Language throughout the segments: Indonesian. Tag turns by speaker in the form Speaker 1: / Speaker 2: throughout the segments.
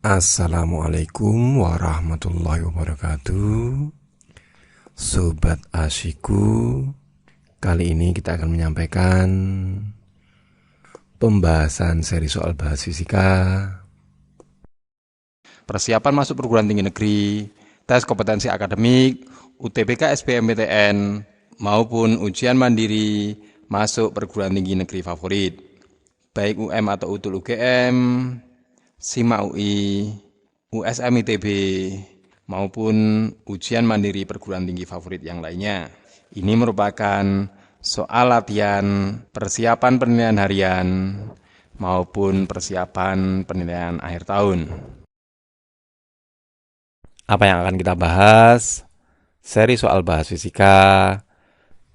Speaker 1: Assalamualaikum warahmatullahi wabarakatuh. Sobat Asyiku, kali ini kita akan menyampaikan pembahasan seri soal bahas fisika.
Speaker 2: Persiapan masuk perguruan tinggi negeri, tes kompetensi akademik, UTBK SBMPTN, maupun ujian mandiri masuk perguruan tinggi negeri favorit, baik UM atau UTUL UGM, SIMA UI, USM ITB, maupun ujian mandiri perguruan tinggi favorit yang lainnya. Ini merupakan soal latihan persiapan penilaian harian maupun persiapan penilaian akhir tahun.
Speaker 1: Apa yang akan kita bahas? Seri soal bahas fisika,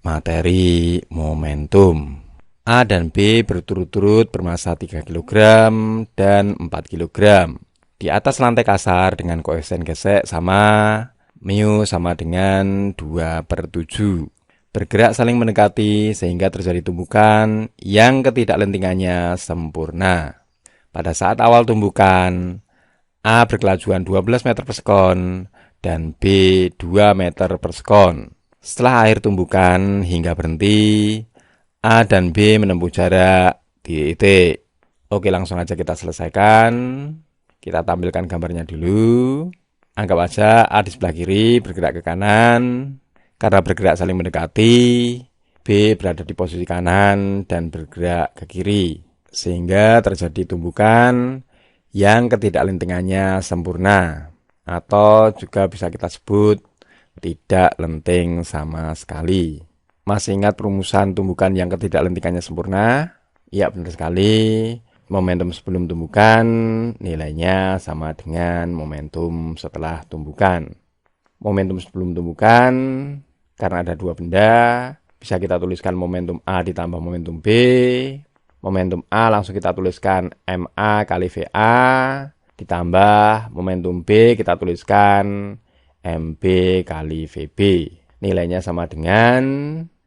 Speaker 1: materi momentum. A dan B berturut-turut bermassa 3 kg dan 4 kg. Di atas lantai kasar dengan koefisien gesek sama, mu sama dengan 2/7. Bergerak saling mendekati sehingga terjadi tumbukan yang ketidaklentingannya sempurna. Pada saat awal tumbukan, A berkelajuan 12 meter per sekon dan B 2 meter per sekon. Setelah akhir tumbukan hingga berhenti, A dan B menempuh jarak di titik. Oke, langsung aja kita selesaikan. Kita tampilkan gambarnya dulu. Anggap aja A di sebelah kiri bergerak ke kanan. Karena bergerak saling mendekati, B berada di posisi kanan dan bergerak ke kiri. Sehingga terjadi tumbukan yang ketidaklentingannya sempurna. Atau juga bisa kita sebut tidak lenting sama sekali. Masih ingat perumusan tumbukan yang ketidaklentingannya sempurna? Ya, benar sekali. Momentum sebelum tumbukan nilainya sama dengan momentum setelah tumbukan. Momentum sebelum tumbukan, karena ada dua benda, bisa kita tuliskan momentum A ditambah momentum B. Momentum A langsung kita tuliskan MA kali VA, ditambah momentum B kita tuliskan MB kali VB. Nilainya sama dengan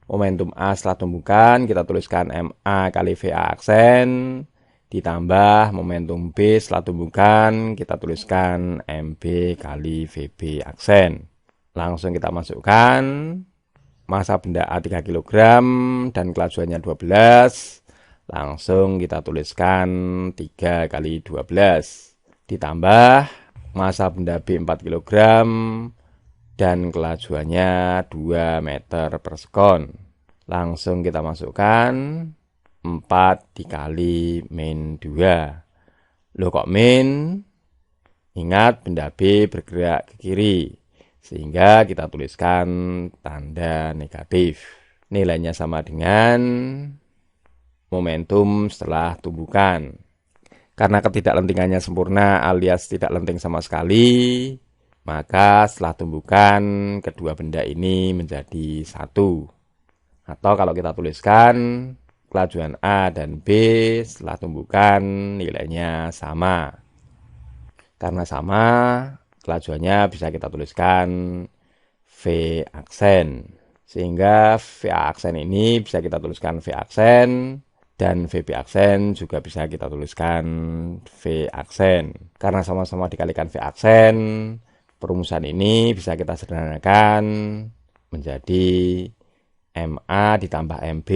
Speaker 1: momentum A setelah tumbukan, kita tuliskan MA kali VA aksen, ditambah momentum B setelah tumbukan, kita tuliskan MB kali VB aksen. Langsung kita masukkan massa benda A 3 kg dan kelajuannya 12. Langsung kita tuliskan 3 kali 12. Ditambah massa benda B 4 kg dan kelajuannya 2 meter per sekon. Langsung kita masukkan 4 dikali min 2. Loh, kok min? Ingat benda B bergerak ke kiri, sehingga kita tuliskan tanda negatif. Nilainya sama dengan momentum setelah tumbukan. Karena ketidaklentingannya sempurna alias tidak lenting sama sekali, maka setelah tumbukan kedua benda ini menjadi satu. Atau kalau kita tuliskan kelajuan A dan B setelah tumbukan nilainya sama. Karena sama, kelajuannya bisa kita tuliskan V aksen. Sehingga V aksen ini bisa kita tuliskan V aksen, dan VB aksen juga bisa kita tuliskan V aksen. Karena sama-sama dikalikan V aksen, perumusan ini bisa kita sederhanakan menjadi MA ditambah MB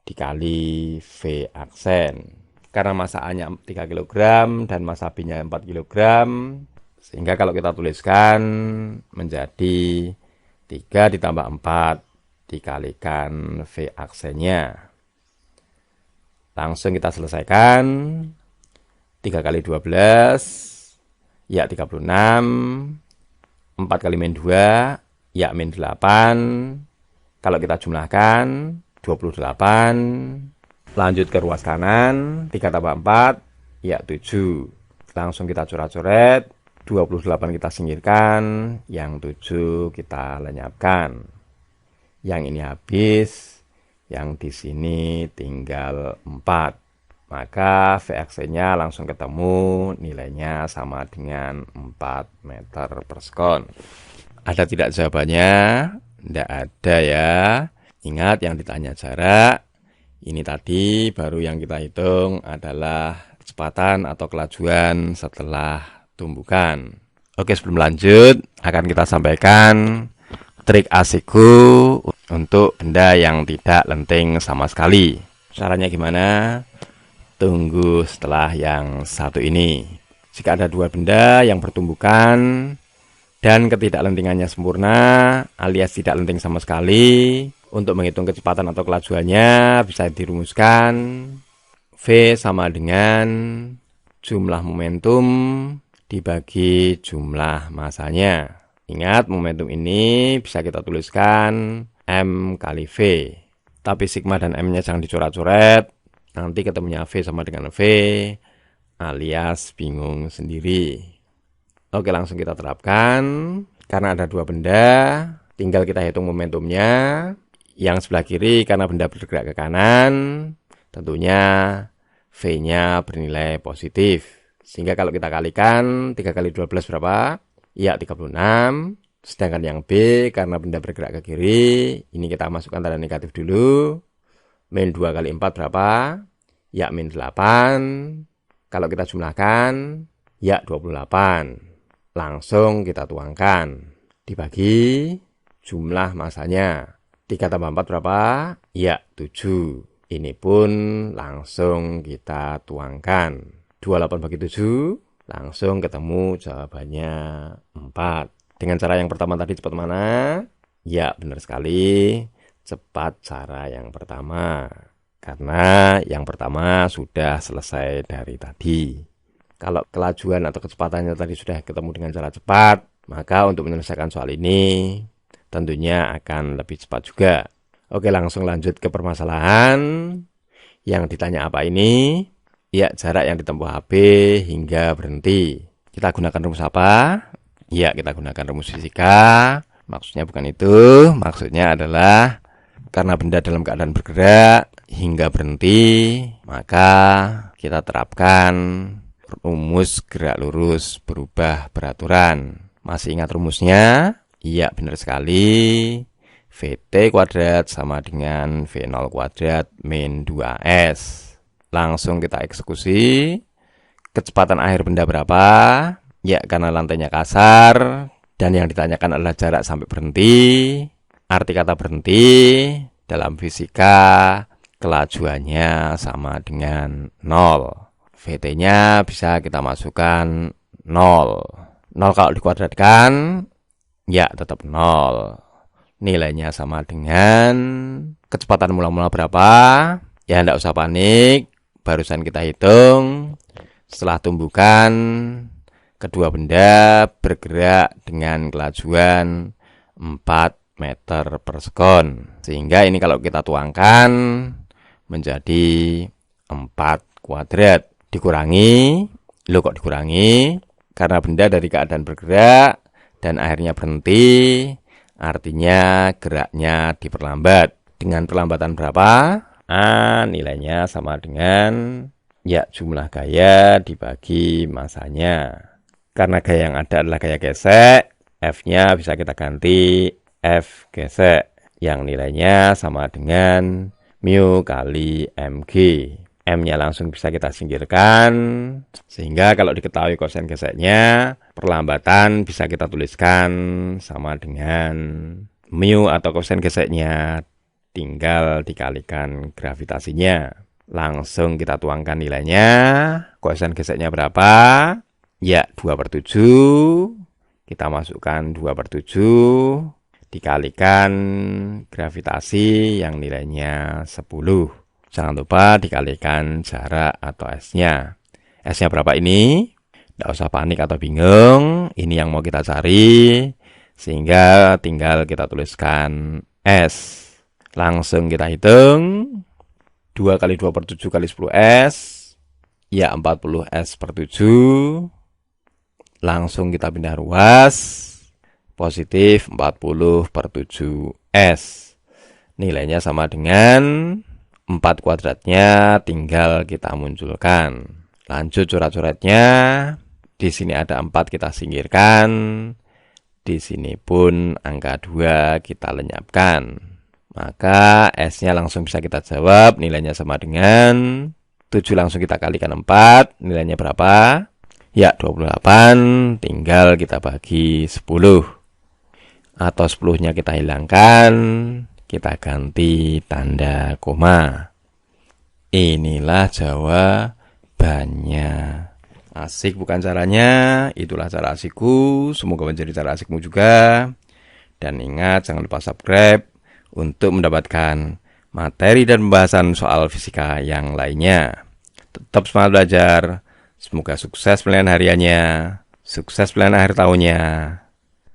Speaker 1: dikali V aksen. Karena massa A-nya 3 kg dan massa B-nya 4 kg, sehingga kalau kita tuliskan menjadi 3 ditambah 4 dikalikan V aksennya. Langsung kita selesaikan. 3 kali 12, ya 36. 4 kali min 2, ya min 8. Kalau kita jumlahkan 28. Lanjut ke ruas kanan, 3 tambah 4, ya 7. Langsung kita coret-coret, 28 kita singkirkan, yang 7 kita lenyapkan. Yang ini habis, yang di sini tinggal 4. Maka V aksennya langsung ketemu, nilainya sama dengan 4 meter per sekon. Ada tidak jawabannya? Tidak ada ya. Ingat yang ditanya jarak. Ini tadi baru yang kita hitung adalah kecepatan atau kelajuan setelah tumbukan. Oke, sebelum lanjut akan kita sampaikan trik asikku untuk benda yang tidak lenting sama sekali. Caranya gimana? Tunggu setelah yang satu ini. Jika ada dua benda yang bertumbukan dan ketidaklentingannya sempurna alias tidak lenting sama sekali, untuk menghitung kecepatan atau kelajuannya bisa dirumuskan V sama dengan jumlah momentum dibagi jumlah masanya. Ingat, momentum ini bisa kita tuliskan M kali V. Tapi sigma dan M-nya jangan dicoret-coret. Nanti ketemunya V sama dengan V, alias bingung sendiri. Oke, langsung kita terapkan. Karena ada dua benda, tinggal kita hitung momentumnya. Yang sebelah kiri karena benda bergerak ke kanan, tentunya V-nya bernilai positif. Sehingga kalau kita kalikan 3 kali 12 berapa? Ya 36. Sedangkan yang B karena benda bergerak ke kiri, ini kita masukkan tanda negatif dulu. Min 2 kali 4 berapa? Ya min 8. Kalau kita jumlahkan, ya 28. Langsung kita tuangkan. Dibagi jumlah masanya. 3 tambah 4 berapa? Ya 7. Ini pun langsung kita tuangkan. 28 bagi 7, langsung ketemu jawabannya 4. Dengan cara yang pertama tadi cepat mana? Ya, benar sekali. Cepat cara yang pertama. Karena yang pertama sudah selesai dari tadi. Kalau kelajuan atau kecepatannya tadi sudah ketemu dengan cara cepat, maka untuk menyelesaikan soal ini tentunya akan lebih cepat juga. Oke, langsung lanjut ke permasalahan. Yang ditanya apa ini? Ya, jarak yang ditempuh HB hingga berhenti. Kita gunakan rumus apa? Ya, kita gunakan rumus fisika. Maksudnya bukan itu. Maksudnya adalah karena benda dalam keadaan bergerak hingga berhenti, maka kita terapkan rumus gerak lurus berubah beraturan. Masih ingat rumusnya? Iya, benar sekali. VT kuadrat sama dengan V0 kuadrat min 2S. Langsung kita eksekusi. Kecepatan akhir benda berapa? Ya, karena lantainya kasar dan yang ditanyakan adalah jarak sampai berhenti. Arti kata berhenti dalam fisika kelajuannya sama dengan 0. VT-nya bisa kita masukkan 0. 0 kalau dikuadratkan, ya tetap 0. Nilainya sama dengan kecepatan mula-mula berapa? Ya, tidak usah panik. Barusan kita hitung. Setelah tumbukan, kedua benda bergerak dengan kelajuan 4 meter per sekon. Sehingga ini kalau kita tuangkan menjadi 4 kuadrat. Dikurangi. Loh, kok dikurangi? Karena benda dari keadaan bergerak dan akhirnya berhenti, artinya geraknya diperlambat. Dengan perlambatan berapa? Nilainya sama dengan ya jumlah gaya dibagi masanya. Karena gaya yang ada adalah gaya gesek, F-nya bisa kita ganti F gesek, yang nilainya sama dengan mu kali mg. M-nya langsung bisa kita singkirkan, sehingga kalau diketahui kosen geseknya, perlambatan bisa kita tuliskan sama dengan mu atau kosen geseknya, tinggal dikalikan gravitasinya. Langsung kita tuangkan nilainya. Kosen geseknya berapa? Ya, 2/7. Kita masukkan 2/7. Dikalikan gravitasi yang nilainya 10. Jangan lupa dikalikan jarak atau S-nya. S-nya berapa ini? Tidak usah panik atau bingung. Ini yang mau kita cari. Sehingga tinggal kita tuliskan S. Langsung kita hitung. 2 kali 2/7 kali 10S. Ya, 40S/7. Langsung kita pindah ruas. Positif 40/7S. Nilainya sama dengan 4 kuadratnya tinggal kita munculkan. Lanjut coret-coretnya. Di sini ada 4 kita singkirkan. Di sini pun angka 2 kita lenyapkan. Maka S-nya langsung bisa kita jawab. Nilainya sama dengan 7 langsung kita kalikan 4, nilainya berapa? Ya, 28, tinggal kita bagi 10. Atau 10-nya kita hilangkan, kita ganti tanda koma. Inilah jawabannya. Asik bukan caranya? Itulah cara asikku. Semoga menjadi cara asikmu juga. Dan ingat, jangan lupa subscribe untuk mendapatkan materi dan pembahasan soal fisika yang lainnya. Tetap semangat belajar. Semoga sukses penilaian hariannya, sukses penilaian akhir tahunnya,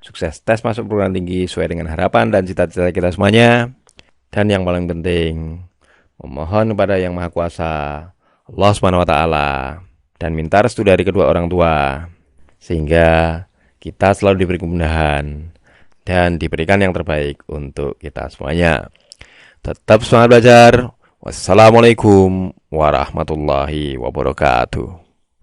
Speaker 1: sukses tes masuk perguruan tinggi sesuai dengan harapan dan cita-cita kita semuanya. Dan yang paling penting, memohon kepada Yang Maha Kuasa, Allah Subhanahu wa Ta'ala, dan minta restu dari kedua orang tua, sehingga kita selalu diberi kemudahan dan diberikan yang terbaik untuk kita semuanya. Tetap semangat belajar. Wassalamualaikum warahmatullahi wabarakatuh.